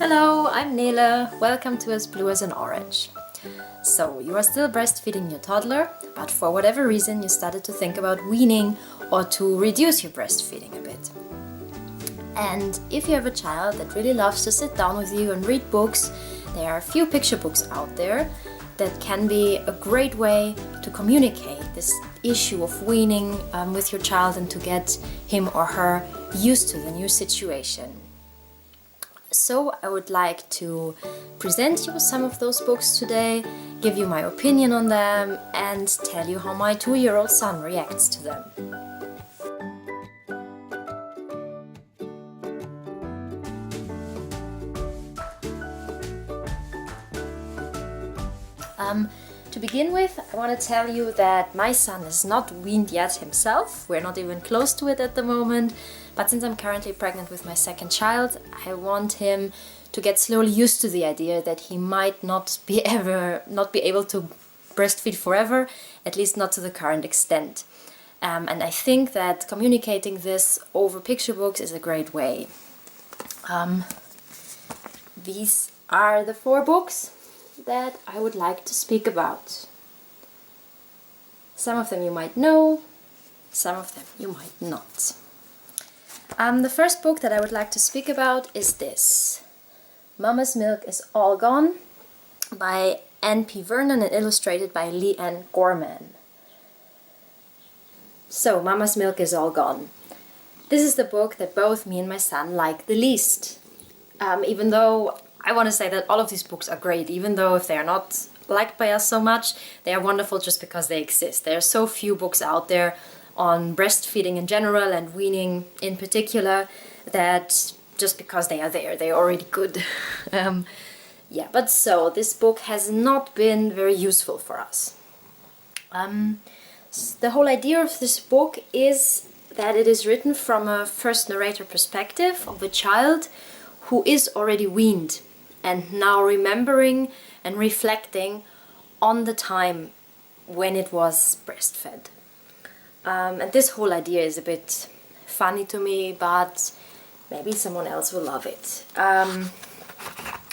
Hello, I'm Nele. Welcome to As Blue as an Orange. So, you are still breastfeeding your toddler, but for whatever reason you started to think about weaning or to reduce your breastfeeding a bit. And if you have a child that really loves to sit down with you and read books, there are a few picture books out there that can be a great way to communicate this issue of weaning with your child and to get him or her used to the new situation. So I would like to present you some of those books today, give you my opinion on them and tell you how my 2-year-old son reacts to them. To begin with, I want to tell you that my son is not weaned yet himself. We're not even close to it at the moment. But since I'm currently pregnant with my second child, I want him to get slowly used to the idea that he might not be able to breastfeed forever, at least not to the current extent. And I think that communicating this over picture books is a great way. These are the 4 books that I would like to speak about. Some of them you might know, some of them you might not. The first book that I would like to speak about is this. Mama's Milk is All Gone by N.P. Vernon and illustrated by LeeAnn Gorman. So, Mama's Milk is All Gone. This is the book that both me and my son like the least. Even though I want to say that all of these books are great, even though if they are not liked by us so much, they are wonderful just because they exist. There are so few books out there on breastfeeding in general and weaning in particular that just because they are there, they're already good. But so this book has not been very useful for us. The whole idea of this book is that it is written from a first narrator perspective of a child who is already weaned and now remembering and reflecting on the time when it was breastfed. And this whole idea is a bit funny to me, but maybe someone else will love it.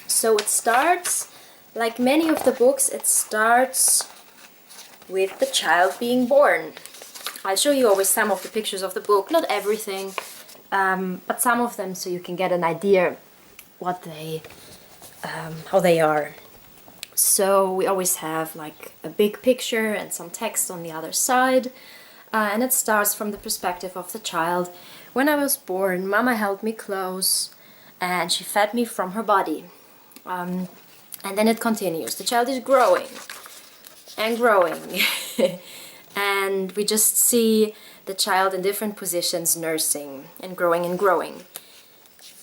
So it starts, like many of the books, it starts with the child being born. I'll show you always some of the pictures of the book, not everything, but some of them so you can get an idea how they are. So we always have like a big picture and some text on the other side. And it starts from the perspective of the child. When I was born, Mama held me close and she fed me from her body. And then it continues. The child is growing and growing. And we just see the child in different positions nursing and growing and growing.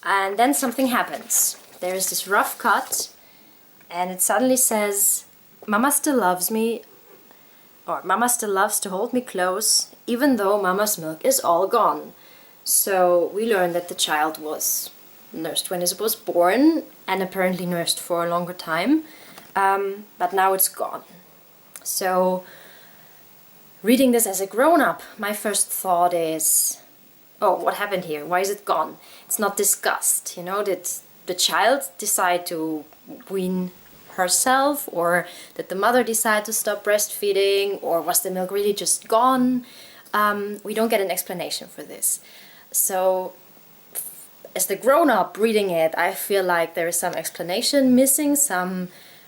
And then something happens. There is this rough cut and it suddenly says, Mama still loves me, or Mama still loves to hold me close, even though Mama's milk is all gone. So we learn that the child was nursed when it was born and apparently nursed for a longer time, but now it's gone. So reading this as a grown-up, my first thought is, oh, what happened here? Why is it gone? It's not discussed. Did the child decide to wean herself, or did the mother decide to stop breastfeeding, or was the milk really just gone? We don't get an explanation for this. So as the grown-up reading it, I feel like there is some explanation missing, some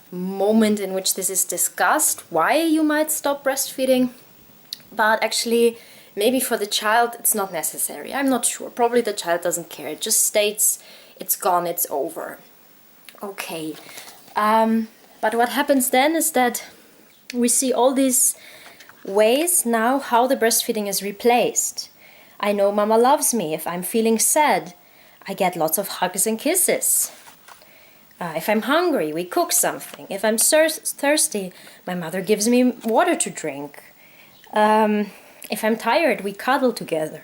moment in which this is discussed, why you might stop breastfeeding. But actually, maybe for the child it's not necessary. I'm not sure. Probably the child doesn't care. It just states it's gone, it's over. Okay. But what happens then is that we see all these ways now how the breastfeeding is replaced. I know Mama loves me. If I'm feeling sad, I get lots of hugs and kisses. If I'm hungry, we cook something. If I'm thirsty, my mother gives me water to drink. If I'm tired, we cuddle together.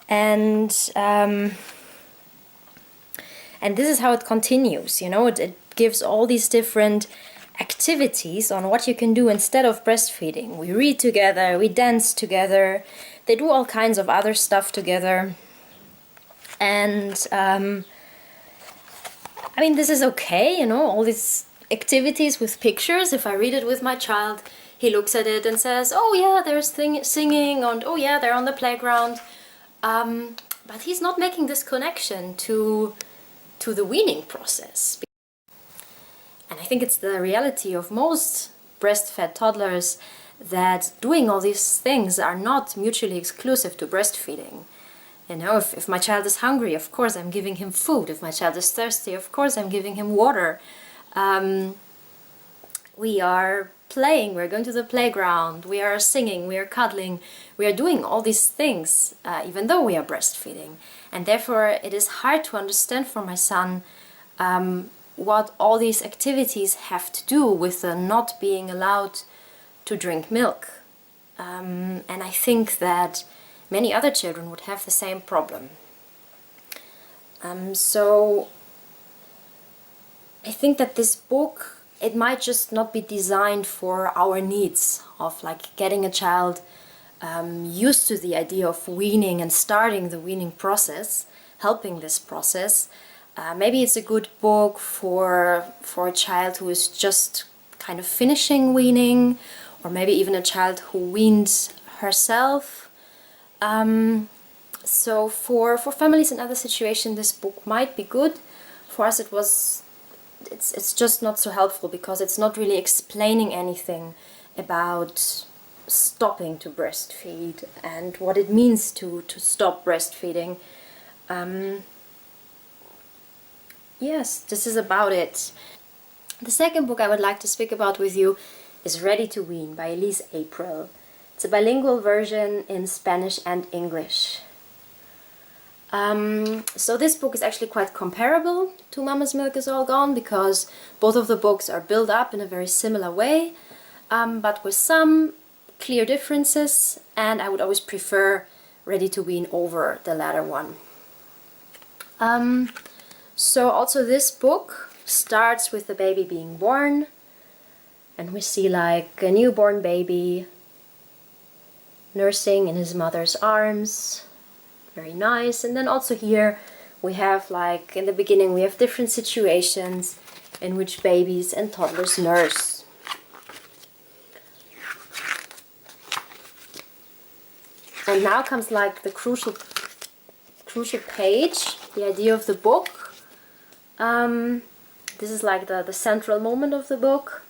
And this is how it continues, it gives all these different activities on what you can do instead of breastfeeding. We read together, we dance together, they do all kinds of other stuff together. And I mean, this is okay, you know, all these activities with pictures. If I read it with my child, he looks at it and says, oh yeah, there's singing, and oh yeah, they're on the playground. But he's not making this connection to the weaning process. And I think it's the reality of most breastfed toddlers that doing all these things are not mutually exclusive to breastfeeding. You know, if my child is hungry, of course I'm giving him food. If my child is thirsty, of course I'm giving him water. We are playing, we're going to the playground, we are singing, we are cuddling, we are doing all these things, even though we are breastfeeding. And therefore it is hard to understand for my son what all these activities have to do with the not being allowed to drink milk. And I think that many other children would have the same problem. So I think that this book, it might just not be designed for our needs of like getting a child used to the idea of weaning and starting the weaning process, helping this process. Maybe it's a good book for a child who is just kind of finishing weaning, or maybe even a child who weans herself. So for families in other situations, this book might be good. For us, it's just not so helpful because it's not really explaining anything about stopping to breastfeed and what it means to stop breastfeeding. Yes, this is about it. The second book I would like to speak about with you is Ready to Wean by Elyse April. It's a bilingual version in Spanish and English. So this book is actually quite comparable to Mama's Milk is All Gone because both of the books are built up in a very similar way, but with some clear differences, and I would always prefer Ready to Wean over the latter one. So also this book starts with the baby being born, and we see like a newborn baby nursing in his mother's arms. Very nice. And then also here we have, like in the beginning, we have different situations in which babies and toddlers nurse. And now comes like the crucial page, the idea of the book. This is like the central moment of the book,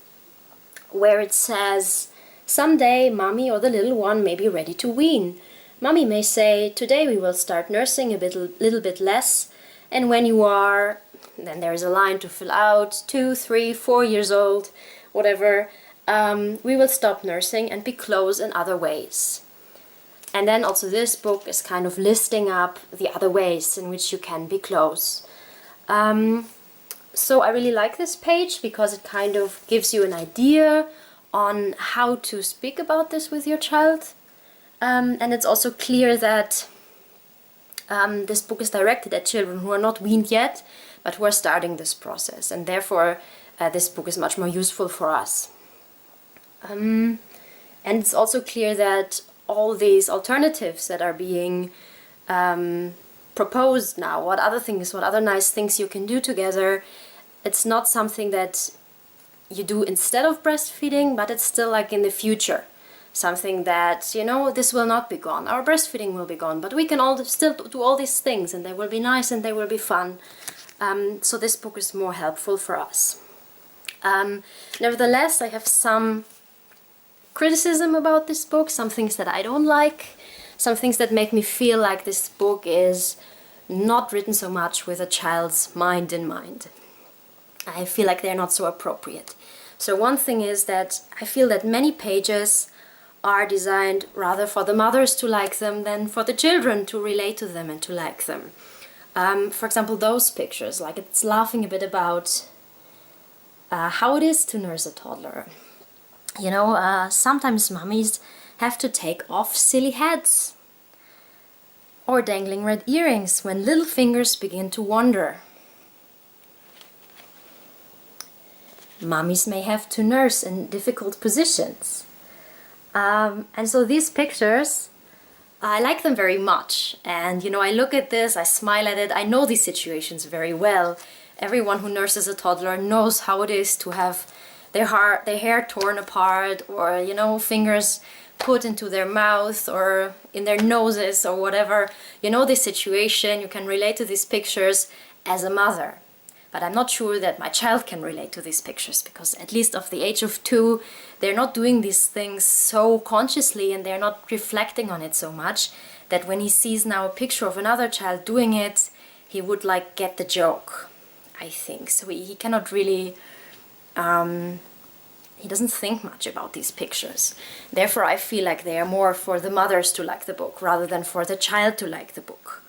where it says, someday mommy or the little one may be ready to wean. Mommy may say, today we will start nursing a little bit less, and when you are, then there is a line to fill out, 2, 3, 4 years old, whatever, we will stop nursing and be close in other ways. And then also this book is kind of listing up the other ways in which you can be close. So I really like this page because it kind of gives you an idea on how to speak about this with your child. And it's also clear that this book is directed at children who are not weaned yet, but who are starting this process. And therefore, this book is much more useful for us. And it's also clear that all these alternatives that are being proposed now, what other nice things you can do together, it's not something that you do instead of breastfeeding, but it's still like in the future. Something that, you know, this will not be gone. Our breastfeeding will be gone, but we can all still do all these things, and they will be nice and they will be fun. So this book is more helpful for us. Nevertheless, I have some criticism about this book, some things that I don't like, some things that make me feel like this book is not written so much with a child's mind in mind. I feel like they're not so appropriate. So one thing is that I feel that many pages are designed rather for the mothers to like them than for the children to relate to them and to like them. For example, those pictures, like it's laughing a bit about how it is to nurse a toddler. You know, sometimes mummies have to take off silly hats or dangling red earrings when little fingers begin to wander. Mummies may have to nurse in difficult positions. And so these pictures, I like them very much. And, you know, I look at this, I smile at it, I know these situations very well. everyone who nurses a toddler knows how it is to have their hair torn apart, or, you know, fingers put into their mouth or in their noses or whatever. You know this situation, you can relate to these pictures as a mother. But I'm not sure that my child can relate to these pictures, because at least of the age of 2, they're not doing these things so consciously, and they're not reflecting on it so much, that when he sees now a picture of another child doing it, he would like get the joke, I think. So he cannot really, he doesn't think much about these pictures. Therefore, I feel like they are more for the mothers to like the book rather than for the child to like the book.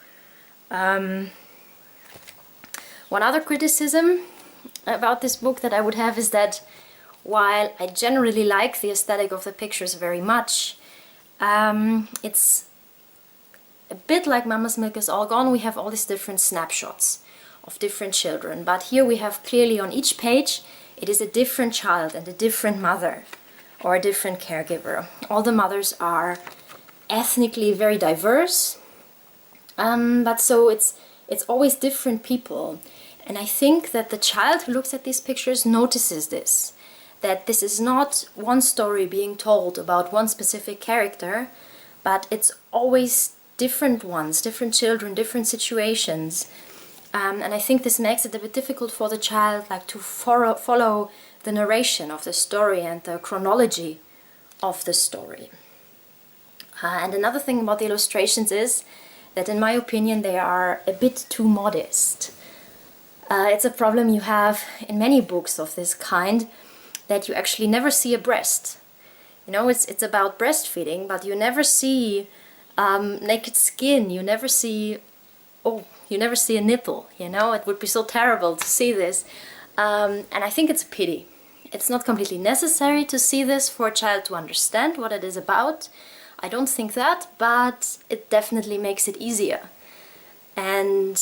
One other criticism about this book that I would have is that while I generally like the aesthetic of the pictures very much, it's a bit like Mama's Milk is All Gone. We have all these different snapshots of different children, but here we have clearly on each page it is a different child and a different mother or a different caregiver. All the mothers are ethnically very diverse, but so it's always different people. And I think that the child who looks at these pictures notices this, that this is not one story being told about one specific character, but it's always different ones, different children, different situations. And I think this makes it a bit difficult for the child, like, to follow the narration of the story and the chronology of the story. And another thing about the illustrations is that, in my opinion, they are a bit too modest. It's a problem you have in many books of this kind, that you actually never see a breast. You know, it's about breastfeeding, but you never see naked skin, you never see a nipple, you know. It would be so terrible to see this. And I think it's a pity. It's not completely necessary to see this for a child to understand what it is about. I don't think that, but it definitely makes it easier. And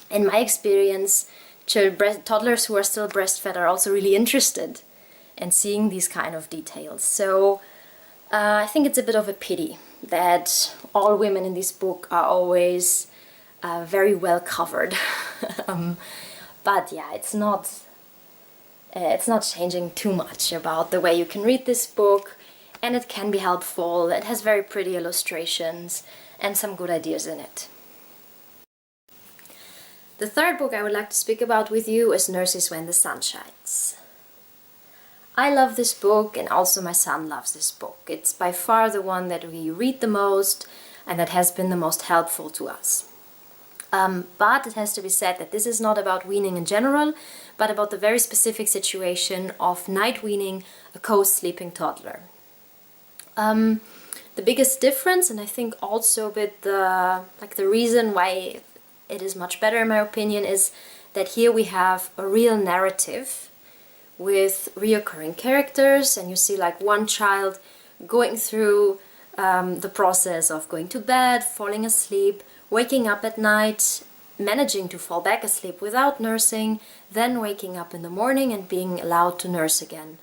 in my experience, toddlers who are still breastfed are also really interested in seeing these kind of details. So I think it's a bit of a pity that all women in this book are always very well covered. But yeah, it's not changing too much about the way you can read this book, and it can be helpful. It has very pretty illustrations and some good ideas in it. The third book I would like to speak about with you is Nursies When the Sun Shines. I love this book, and also my son loves this book. It's by far the one that we read the most and that has been the most helpful to us. But it has to be said that this is not about weaning in general, but about the very specific situation of night weaning a co-sleeping toddler. The biggest difference, and I think also a bit the reason why it is much better in my opinion, is that here we have a real narrative with reoccurring characters, and you see like one child going through the process of going to bed, falling asleep, waking up at night, managing to fall back asleep without nursing, then waking up in the morning and being allowed to nurse again.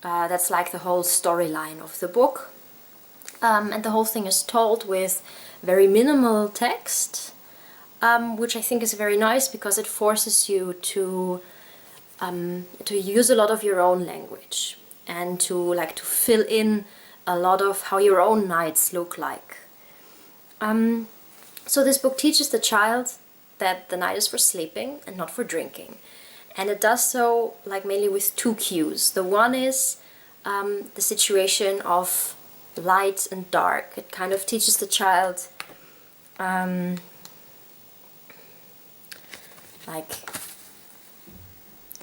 That's like the whole storyline of the book. And the whole thing is told with very minimal text, which I think is very nice because it forces you to use a lot of your own language and to fill in a lot of how your own nights look like. So this book teaches the child that the night is for sleeping and not for drinking. And it does so mainly with two cues. The one is the situation of light and dark. It kind of teaches the child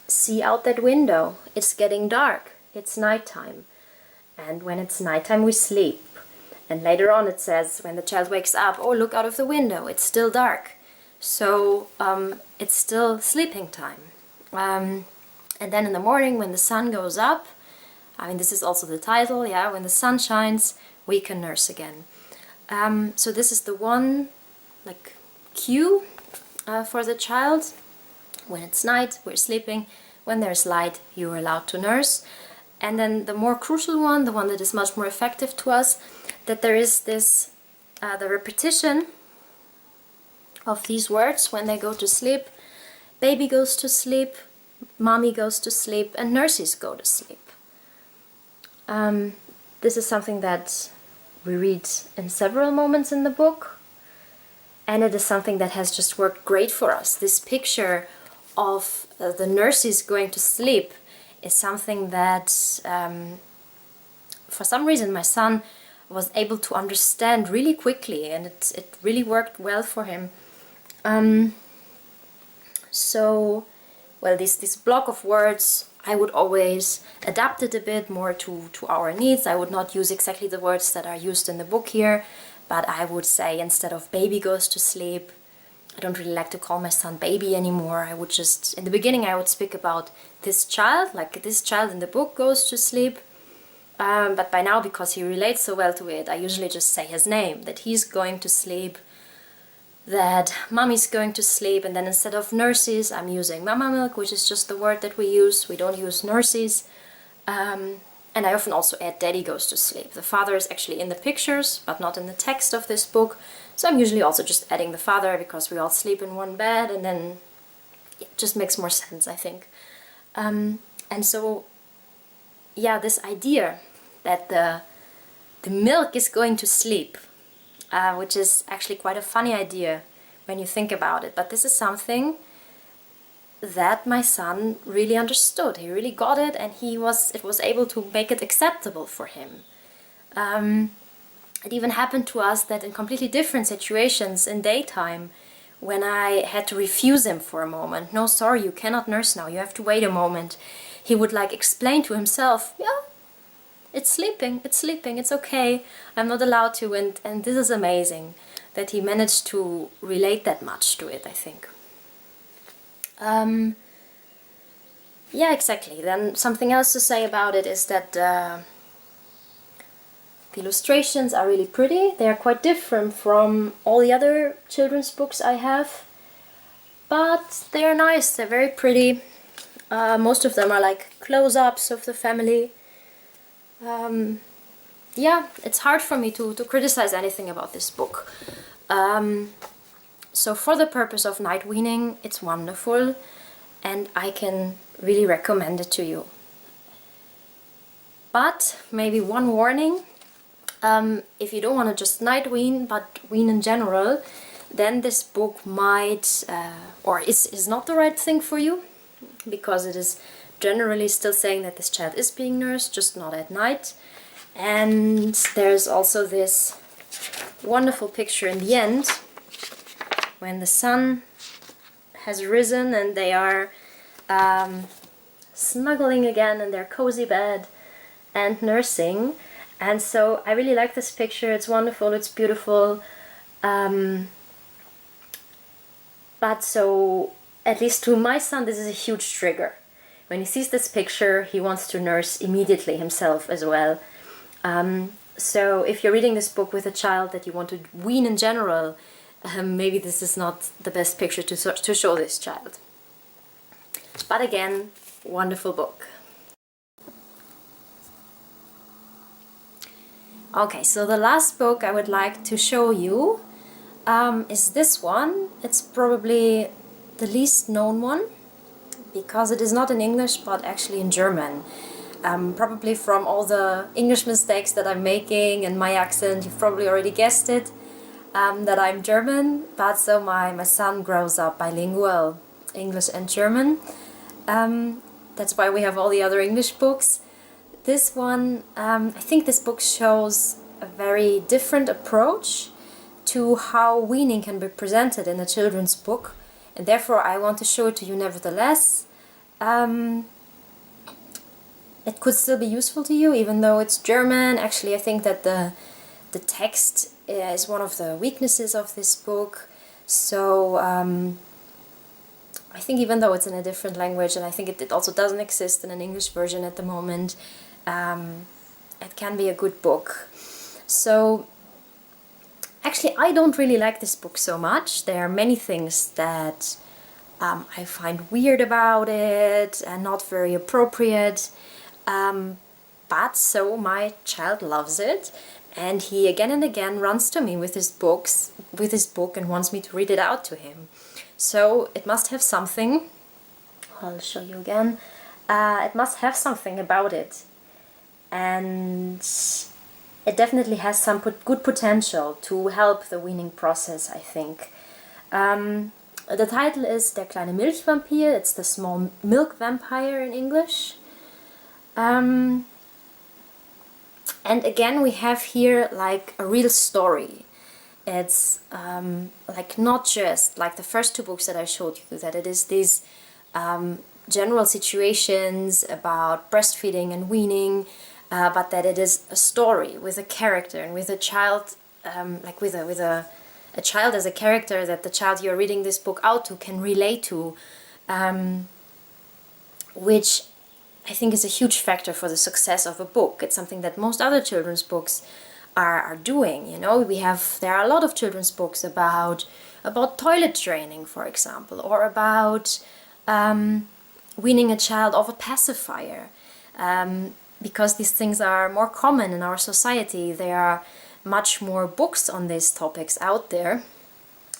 see out that window. It's getting dark. It's nighttime. And when it's nighttime, we sleep. And later on it says, when the child wakes up, oh, look out of the window. It's still dark. So it's still sleeping time. And then in the morning, when the sun goes up, this is also the title, yeah, when the sun shines, we can nurse again. So this is the one cue for the child. When it's night, we're sleeping. When there's light, you're allowed to nurse. And then the more crucial one, the one that is much more effective to us, that there is this, the repetition of these words when they go to sleep baby goes to sleep, mommy goes to sleep, and nurses go to sleep. This is something that we read in several moments in the book, and it is something that has just worked great for us. This picture of the nurses going to sleep is something that for some reason my son was able to understand really quickly, and it really worked well for him. So, well, this block of words, I would always adapt it a bit more to our needs. I would not use exactly the words that are used in the book here, but I would say instead of baby goes to sleep, I don't really like to call my son baby anymore. I would just, in the beginning I would speak about this child, like this child in the book goes to sleep. But by now, because he relates so well to it, I usually just say his name, that he's going to sleep, that mommy's going to sleep, and then instead of nurses, I'm using mama milk, which is just the word that we use. We don't use nurses. And I often also add daddy goes to sleep. The father is actually in the pictures, but not in the text of this book. So I'm usually also just adding the father, because we all sleep in one bed, and then it just makes more sense, I think. And so, yeah, this idea that the milk is going to sleep, which is actually quite a funny idea when you think about it. But this is something that my son really understood. He really got it, and it was able to make it acceptable for him. It even happened to us that in completely different situations in daytime, when I had to refuse him for a moment, no, sorry, you cannot nurse now, you have to wait a moment, he would like explain to himself, yeah, it's sleeping, it's okay, I'm not allowed to, and this is amazing that he managed to relate that much to it, I think. Yeah, exactly. Then something else to say about it is that the illustrations are really pretty. They are quite different from all the other children's books I have, but they are nice, they're very pretty. Most of them are like close-ups of the family. Yeah, it's hard for me to criticize anything about this book. So for the purpose of night weaning, it's wonderful, and I can really recommend it to you. But maybe one warning, if you don't want to just night wean, but wean in general, then this book might, or is not the right thing for you, because it is generally still saying that this child is being nursed, just not at night. And there's also this wonderful picture in the end, when the sun has risen and they are snuggling again in their cozy bed and nursing. And so I really like this picture, it's wonderful, it's beautiful. But so, at least to my son, this is a huge trigger. When he sees this picture, he wants to nurse immediately himself as well. So if you're reading this book with a child that you want to wean in general, maybe this is not the best picture to show this child. But again, wonderful book. Okay, so the last book I would like to show you is this one. It's probably the least known one, because it is not in English but actually in German. Probably from all the English mistakes that I'm making and my accent, you've probably already guessed it, that I'm German, but so my son grows up bilingual, English and German. That's why we have all the other English books. This one, I think this book shows a very different approach to how weaning can be presented in a children's book, and therefore I want to show it to you nevertheless. It could still be useful to you, even though it's German. Actually, I think that the text is one of the weaknesses of this book. So I think even though it's in a different language, and I think it also doesn't exist in an English version at the moment, it can be a good book. So actually, I don't really like this book so much. There are many things that I find weird about it and not very appropriate. But so my child loves it, and he again and again runs to me with his book and wants me to read it out to him. So it must have something. I'll show you again. It must have something about it. And it definitely has some good potential to help the weaning process, I think. The title is Der kleine Milchvampir. It's the small milk vampire in English. And again, we have here like a real story. It's like not just like the first two books that I showed you, that it is these general situations about breastfeeding and weaning, but that it is a story with a character and with a child, like with a child as a character that the child you're reading this book out to can relate to, which I think is a huge factor for the success of a book. It's something that most other children's books are doing. You know, there are a lot of children's books about toilet training, for example, or about weaning a child of a pacifier, because these things are more common in our society. There are much more books on these topics out there,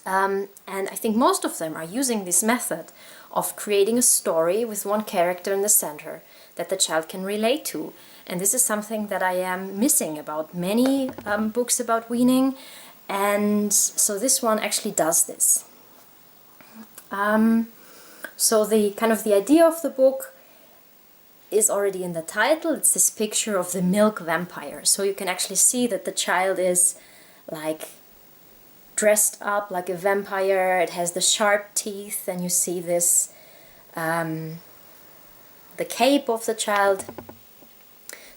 and I think most of them are using this method of creating a story with one character in the center that the child can relate to. And this is something that I am missing about many books about weaning, and so this one actually does this. So the idea of the book is already in the title. It's this picture of the milk vampire. So you can actually see that the child is like dressed up like a vampire. It has the sharp teeth, and you see this the cape of the child.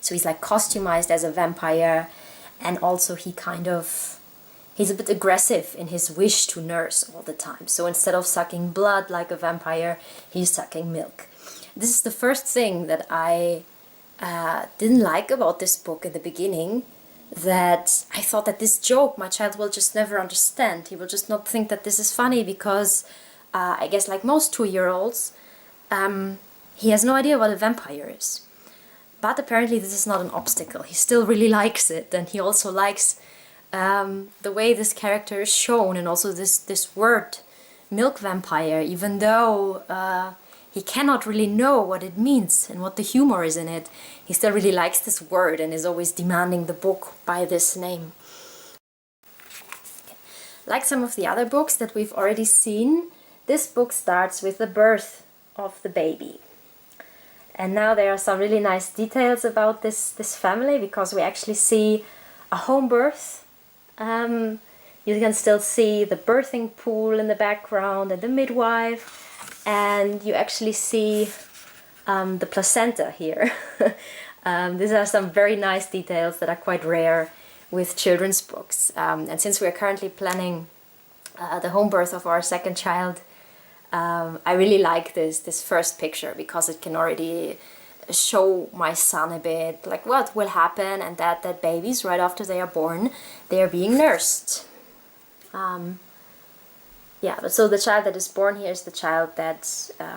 So he's like costumized as a vampire, and also he's a bit aggressive in his wish to nurse all the time. So instead of sucking blood like a vampire, he's sucking milk. This is the first thing that I didn't like about this book in the beginning, that I thought that this joke my child will just never understand. He will just not think that this is funny because I guess like most 2-year-olds, he has no idea what a vampire is. But apparently this is not an obstacle. He still really likes it, and he also likes the way this character is shown, and also this word, milk vampire, even though he cannot really know what it means and what the humor is in it. He still really likes this word and is always demanding the book by this name. Like some of the other books that we've already seen, this book starts with the birth of the baby. And now there are some really nice details about this family, because we actually see a home birth. You can still see the birthing pool in the background and the midwife. And you actually see the placenta here. These are some very nice details that are quite rare with children's books. And since we're currently planning the home birth of our second child, I really like this first picture, because it can already show my son a bit like what will happen, and that babies right after they are born, they are being nursed. But so the child that is born here is the child that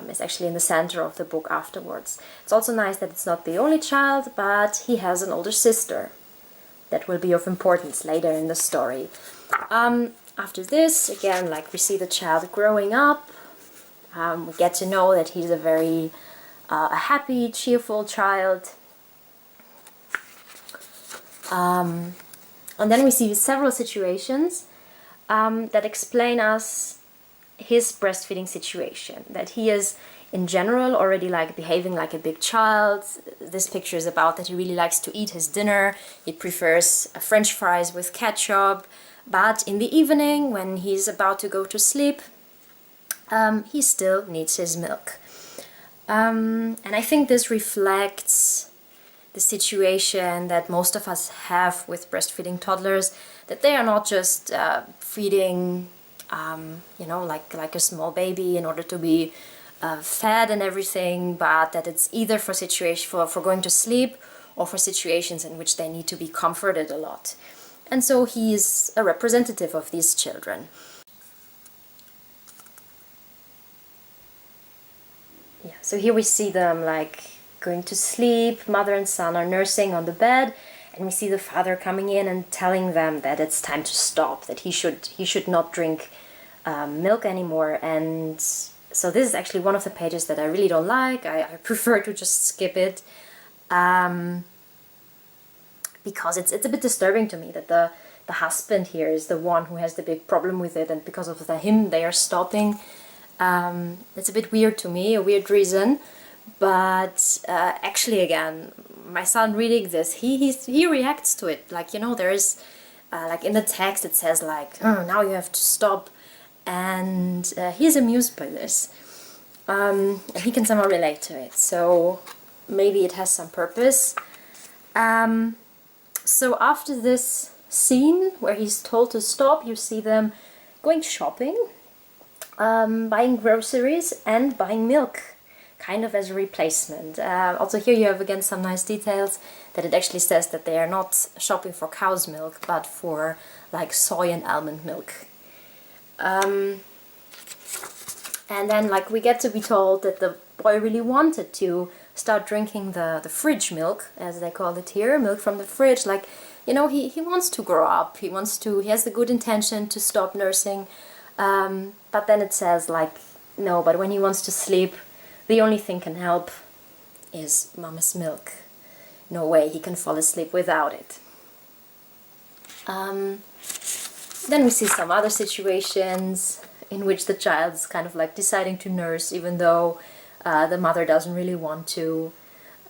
is actually in the center of the book afterwards. It's also nice that it's not the only child, but he has an older sister that will be of importance later in the story. After this, again, like we see the child growing up. We get to know that he's a very a happy, cheerful child. And then we see several situations that explain us his breastfeeding situation, that he is in general already like behaving like a big child. This picture is about that he really likes to eat his dinner. He prefers French fries with ketchup, but in the evening when he's about to go to sleep, he still needs his milk. And I think this reflects the situation that most of us have with breastfeeding toddlers, that they are not just feeding, like a small baby in order to be fed and everything, but that it's either for going to sleep or for situations in which they need to be comforted a lot. And so he is a representative of these children. Yeah, so here we see them like going to sleep. Mother and son are nursing on the bed, and we see the father coming in and telling them that it's time to stop, that he should not drink milk anymore. And so this is actually one of the pages that I really don't like. I prefer to just skip it, because it's a bit disturbing to me that the husband here is the one who has the big problem with it, and because of him they are stopping. It's a bit weird to me, a weird reason. But actually, again, my son reading this, he reacts to it. Like, you know, there is like in the text it says like, oh, now you have to stop, and he's amused by this, and he can somehow relate to it. So maybe it has some purpose. So after this scene where he's told to stop, you see them going shopping, buying groceries and buying milk, kind of as a replacement. Also here you have again some nice details, that it actually says that they are not shopping for cow's milk, but for like soy and almond milk. And then like we get to be told that the boy really wanted to start drinking the fridge milk, as they call it here, milk from the fridge. Like, you know, he wants to grow up, he has the good intention to stop nursing, but then it says like, no, but when he wants to sleep, the only thing can help is mama's milk. No way he can fall asleep without it. Then we see some other situations in which the child is kind of like deciding to nurse even though the mother doesn't really want to.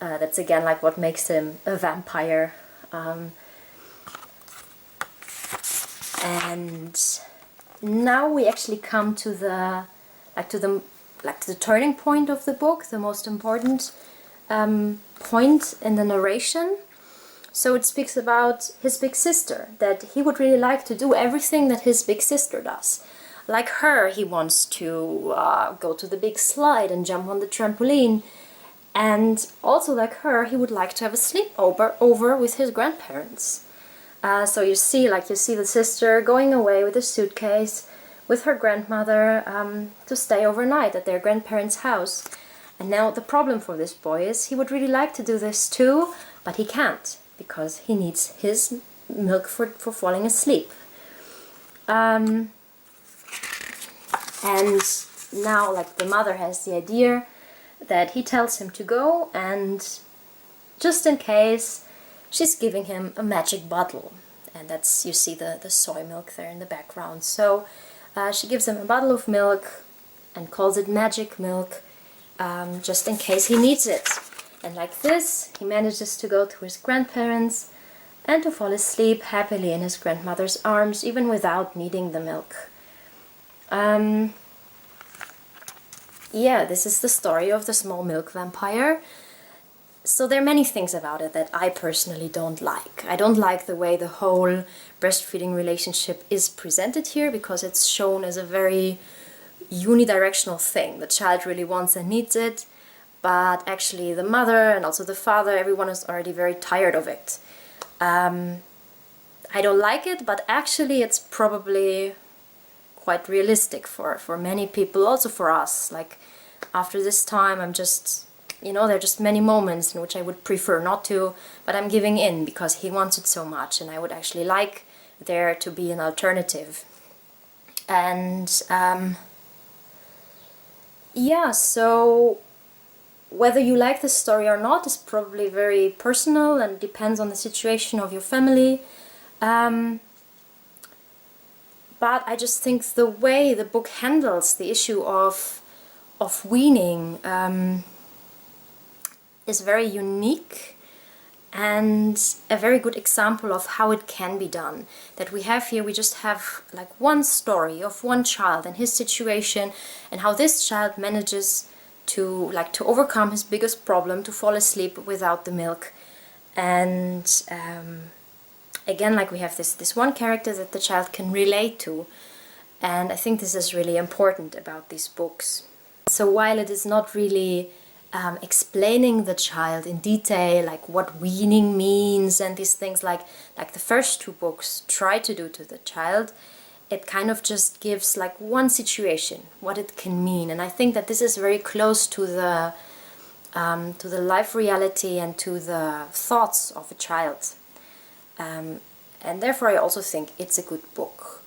That's again like what makes him a vampire. And now we actually come to the turning point of the book, the most important point in the narration. So it speaks about his big sister, that he would really like to do everything that his big sister does. Like her, he wants to go to the big slide and jump on the trampoline. And also like her, he would like to have a sleepover with his grandparents. So you see the sister going away with a suitcase with her grandmother to stay overnight at their grandparents' house. And now the problem for this boy is he would really like to do this too, but he can't, because he needs his milk for falling asleep. And now like the mother has the idea that he tells him to go, and just in case, she's giving him a magic bottle. And that's, you see the soy milk there in the background. So she gives him a bottle of milk and calls it magic milk, just in case he needs it. And like this, he manages to go to his grandparents and to fall asleep happily in his grandmother's arms, even without needing the milk. Yeah, this is the story of the small milk vampire. So there are many things about it that I personally don't like. I don't like the way the whole breastfeeding relationship is presented here, because it's shown as a very unidirectional thing. The child really wants and needs it, but actually the mother and also the father, everyone is already very tired of it. I don't like it, but actually it's probably quite realistic for many people, also for us. Like after this time, I'm just, you know, there are just many moments in which I would prefer not to, but I'm giving in because he wants it so much, and I would actually like there to be an alternative. And yeah, so whether you like this story or not is probably very personal and depends on the situation of your family. But I just think the way the book handles the issue of weaning is very unique and a very good example of how it can be done. That we have here, we just have like one story of one child and his situation, and how this child manages to overcome his biggest problem, to fall asleep without the milk. And again, like we have this one character that the child can relate to, and I think this is really important about these books. So while it is not really explaining the child in detail, like what weaning means and these things like the first two books try to do to the child, it kind of just gives like one situation, what it can mean. And I think that this is very close to the life reality and to the thoughts of a child. And therefore I also think it's a good book.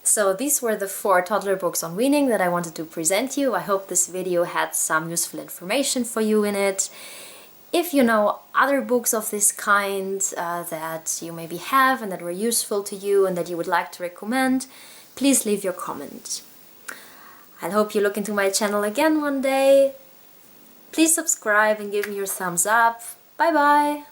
So these were the 4 toddler books on weaning that I wanted to present you. I hope this video had some useful information for you in it. If you know other books of this kind that you maybe have and that were useful to you and that you would like to recommend, please leave your comment. I hope you look into my channel again one day. Please subscribe and give me your thumbs up. Bye bye!